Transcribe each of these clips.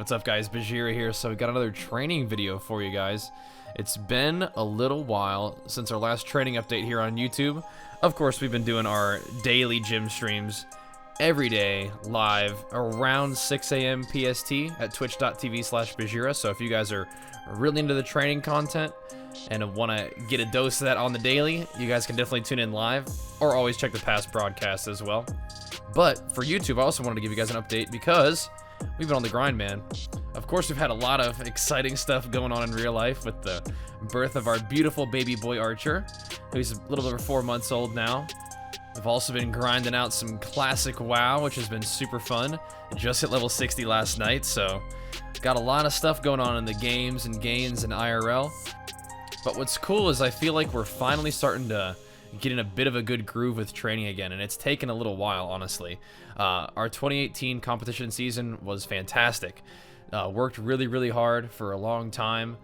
what's up guys, Bajheera here. So we got another training video for you guys. It's been a little while since our last training update here on YouTube. Of course, we've been doing our daily gym streams every day live around 6 a.m. PST at twitch.tv/Bajheera. So if you guys are really into the training content and want to get a dose of that on the daily, you guys can definitely tune in live or always check the past broadcasts as well. But for YouTube, I also wanted to give you guys an update because we've been on the grind, man. Of course, we've had a lot of exciting stuff going on in real life with the birth of our beautiful baby boy Archer, who's a little over 4 months old now. We've also been grinding out some classic WoW, which has been super fun. Just hit level 60 last night, so got a lot of stuff going on in the games and gains and IRL. But what's cool is I feel like we're finally starting to get in a bit of a good groove with training again, and it's taken a little while, honestly. Our 2018 competition season was fantastic. Worked really hard for a long time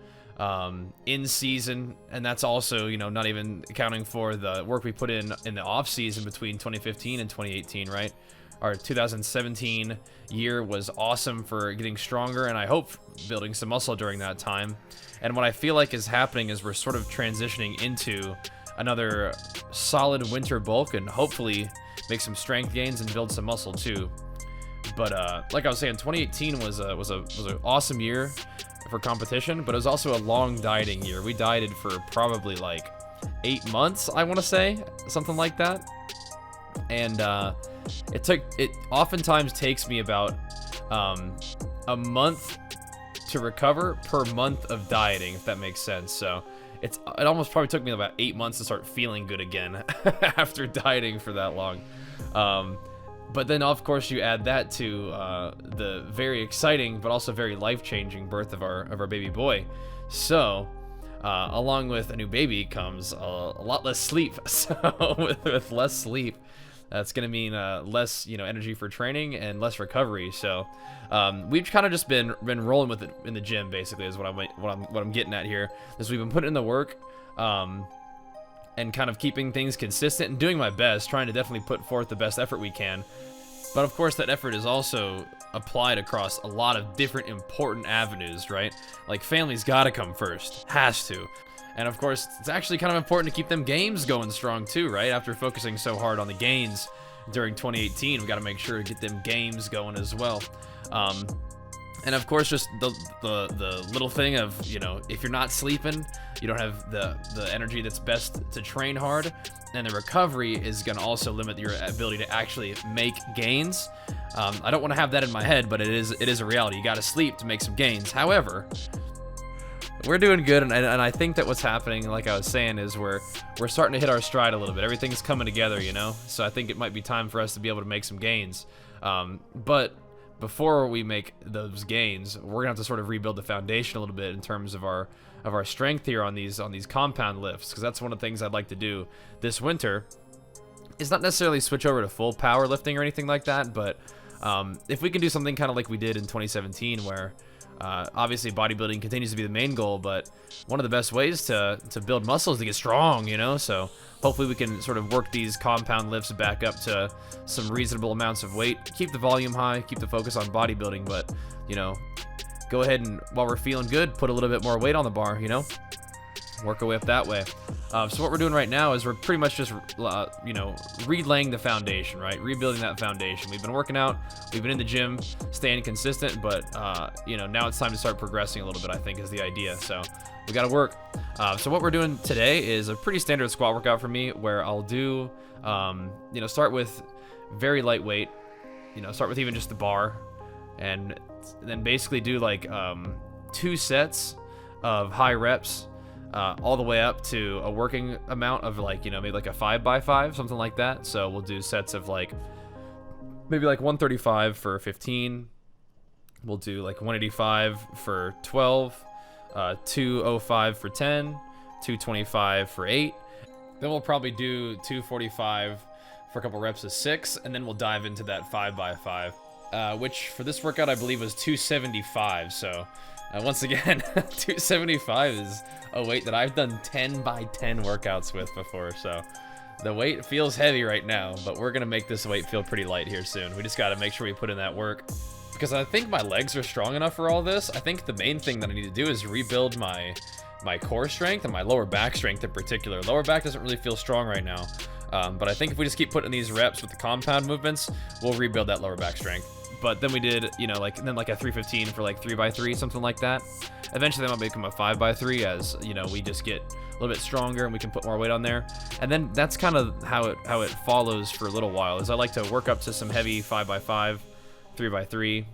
in season, and that's also, you know, not even accounting for the work we put in the off season between 2015 and 2018, right? Our 2017 year was awesome for getting stronger, and I hope building some muscle during that time. And what I feel like is happening is we're sort of transitioning into another solid winter bulk and hopefully make some strength gains and build some muscle too. But like I was saying, 2018 was an awesome year for competition, but it was also a long dieting year. We dieted for probably like 8 months, I want to say, something like that. And it oftentimes takes me about a month to recover per month of dieting, if that makes sense. So it almost probably took me about 8 months to start feeling good again after dieting for that long. But then, of course, you add that to the very exciting but also very life-changing birth of our baby boy. So, along with a new baby comes a lot less sleep. So, with less sleep, that's going to mean less, energy for training and less recovery. So, we've kind of just been rolling with it in the gym. Basically, is what I'm getting at here. Is we've been putting in the work, and kind of keeping things consistent and doing my best, trying to definitely put forth the best effort we can. But of course, that effort is also applied across a lot of different important avenues, right? Like, family's gotta come first, has to. And of course, it's actually kind of important to keep them games going strong too, right? After focusing so hard on the gains during 2018, we gotta make sure to get them games going as well. And of course, just the little thing of, if you're not sleeping, you don't have the energy that's best to train hard, and the recovery is going to also limit your ability to actually make gains. I don't want to have that in my head, but it is a reality. You got to sleep to make some gains. However, we're doing good, and I think that what's happening, like I was saying, is we're starting to hit our stride a little bit. Everything's coming together, So I think it might be time for us to be able to make some gains. But before we make those gains, we're gonna have to sort of rebuild the foundation a little bit in terms of our strength here on these compound lifts, because that's one of the things I'd like to do this winter. Is not necessarily switch over to full power lifting or anything like that, but if we can do something kind of like we did in 2017, where obviously bodybuilding continues to be the main goal, but one of the best ways to build muscle is to get strong, So hopefully we can sort of work these compound lifts back up to some reasonable amounts of weight, keep the volume high, keep the focus on bodybuilding, but, go ahead and, while we're feeling good, put a little bit more weight on the bar, work our way up that way. So what we're doing right now is we're pretty much just, relaying the foundation, right? Rebuilding that foundation. We've been working out, we've been in the gym, staying consistent, but, now it's time to start progressing a little bit, I think, is the idea. So we got to work. So what we're doing today is a pretty standard squat workout for me, where I'll do, start with very lightweight, start with even just the bar, and then basically do like 2 sets of high reps, all the way up to a working amount of like, maybe like a 5x5, something like that. So we'll do sets of like, maybe like 135 for 15. We'll do like 185 for 12, 205 for 10, 225 for 8. Then we'll probably do 245 for a couple reps of 6, and then we'll dive into that 5x5, which for this workout I believe was 275. So once again, 275 is a weight that I've done 10x10 workouts with before. So the weight feels heavy right now, but we're gonna make this weight feel pretty light here soon. We just gotta make sure we put in that work. because I think my legs are strong enough for all this. I think the main thing that I need to do is rebuild my core strength and my lower back strength in particular. Lower back doesn't really feel strong right now, but I think if we just keep putting these reps with the compound movements, we'll rebuild that lower back strength. But then we did, you know, like a 315 for like 3x3, something like that. Eventually that might become a 5x3 as, you know, we just get a little bit stronger and we can put more weight on there. And then that's kind of how it follows for a little while, is I like to work up to some heavy 5x5, 3x3,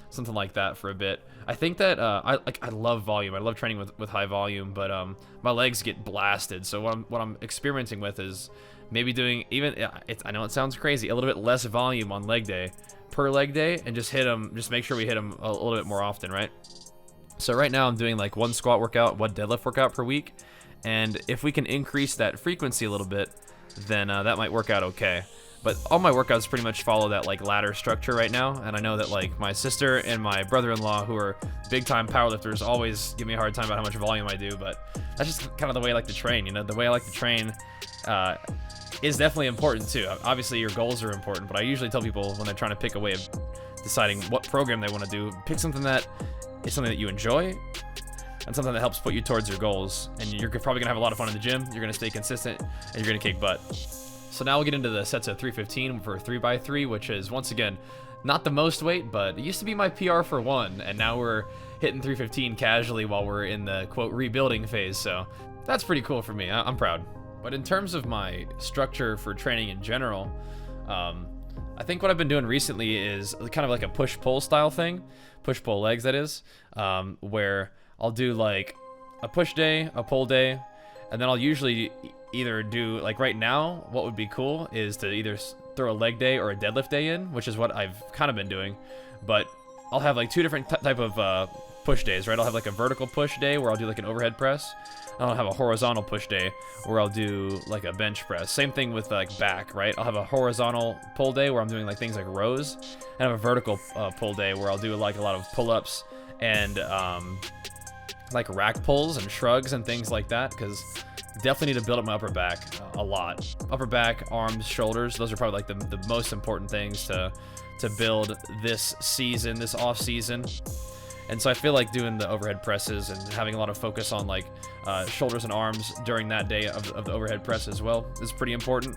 something like that for a bit. I think that I love volume. I love training with high volume, but my legs get blasted. So what I'm experimenting with is maybe doing I know it sounds crazy, a little bit less volume on leg day, per leg day, and just make sure we hit them a little bit more often, right? So right now I'm doing like 1 squat workout, 1 deadlift workout per week, and if we can increase that frequency a little bit, then that might work out okay. But all my workouts pretty much follow that like ladder structure right now, and I know that like my sister and my brother-in-law, who are big time powerlifters, always give me a hard time about how much volume I do, but that's just kind of the way I like to train, you know? The way I like to train is definitely important too. Obviously your goals are important, but I usually tell people when they're trying to pick a way of deciding what program they want to do, pick something that is something that you enjoy and something that helps put you towards your goals, and you're probably gonna have a lot of fun in the gym, you're gonna stay consistent, and you're gonna kick butt. So now we'll get into the sets of 315 for 3x3, which is, once again, not the most weight, but it used to be my PR for 1, and now we're hitting 315 casually while we're in the, quote, rebuilding phase, so that's pretty cool for me. I'm proud. But in terms of my structure for training in general, I think what I've been doing recently is kind of like a push-pull style thing, push-pull legs, that is, where I'll do like a push day, a pull day, and then I'll usually either do, like right now, what would be cool is to either throw a leg day or a deadlift day in, which is what I've kind of been doing, but I'll have like 2 different type of push days, right? I'll have like a vertical push day where I'll do like an overhead press, and I'll have a horizontal push day where I'll do like a bench press. Same thing with like back, right? I'll have a horizontal pull day where I'm doing like things like rows, and I have a vertical pull day where I'll do like a lot of pull-ups and like rack pulls and shrugs and things like that, because definitely need to build up my upper back a lot. Upper back, arms, shoulders, those are probably like the most important things to build this season, this off season. And so I feel like doing the overhead presses and having a lot of focus on like shoulders and arms during that day of the overhead press as well is pretty important.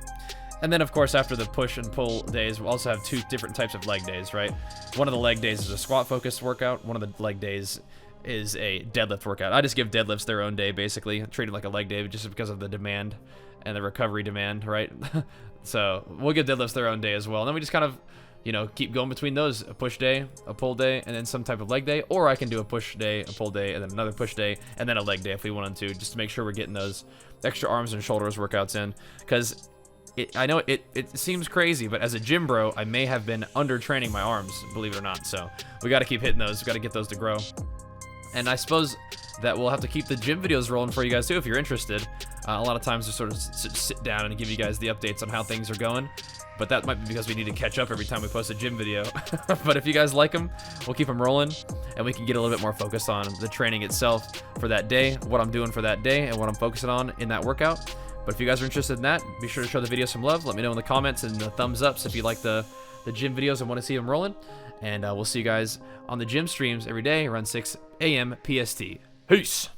And then of course after the push and pull days, we'll also have 2 different types of leg days, right? One of the leg days is a squat focused workout. One of the leg days is a deadlift workout. I just give deadlifts their own day, basically. I treat it like a leg day just because of the demand and the recovery demand, right? So we'll give deadlifts their own day as well. And then we just kind of, you know, keep going between those. A push day, a pull day, and then some type of leg day. Or I can do a push day, a pull day, and then another push day, and then a leg day if we wanted to, just to make sure we're getting those extra arms and shoulders workouts in. Because I know it seems crazy, but as a gym bro, I may have been under-training my arms, believe it or not. So we got to keep hitting those. We got to get those to grow. And I suppose that we'll have to keep the gym videos rolling for you guys too if you're interested. A lot of times just sort of sit down and give you guys the updates on how things are going. But that might be because we need to catch up every time we post a gym video. But if you guys like them, we'll keep them rolling, and we can get a little bit more focused on the training itself for that day, what I'm doing for that day, and what I'm focusing on in that workout. But if you guys are interested in that, be sure to show the video some love. Let me know in the comments and the thumbs ups if you like the gym videos and want to see them rolling. And we'll see you guys on the gym streams every day around 6 a.m. PST. Peace!